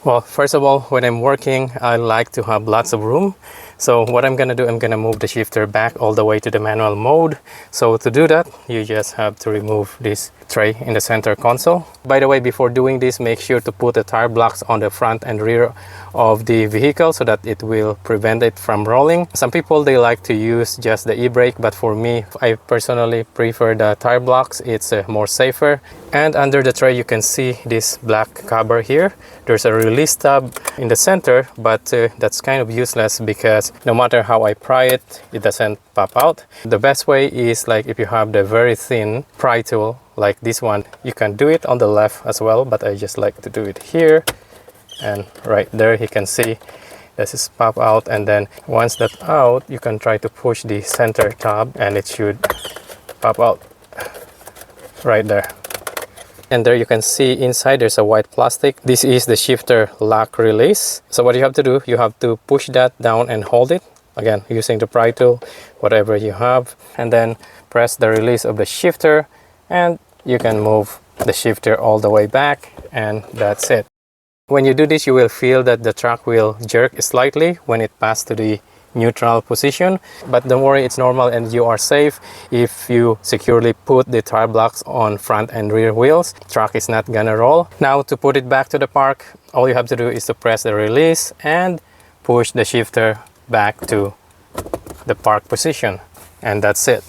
Well, first of all, when I'm working, I like to have lots of room. So what I'm gonna do, I'm gonna move the shifter back all the way to the manual mode. So to do that, you just have to remove this tray in the center console. By the way, before doing this, make sure to put the tire blocks on the front and rear of the vehicle so that it will prevent it from rolling. Some people, they like to use just the e-brake, but for me, I personally prefer the tire blocks. It's more safer. And under the tray, you can see this black cover here. There's a release tab in the center, but that's kind of useless because no matter how I pry it, it doesn't pop out. The best way is like if you have the very thin pry tool like this one, you can do it on the left as well, but I just like to do it here. And right there you can see this is pop out, and then once that's out, you can try to push the center tab and it should pop out right there. And there you can see inside there's a white plastic. This is the shifter lock release. So what you have to do, you have to push that down and hold it. Again, using the pry tool, whatever you have. And then press the release of the shifter and you can move the shifter all the way back, and that's it. When you do this, you will feel that the truck will jerk slightly when it passes to the neutral position, but don't worry, it's normal and you are safe. If you securely put the tire blocks on front and rear wheels, truck is not gonna roll. Now to put it back to the park, all you have to do is to press the release and push the shifter back to the park position, and that's it.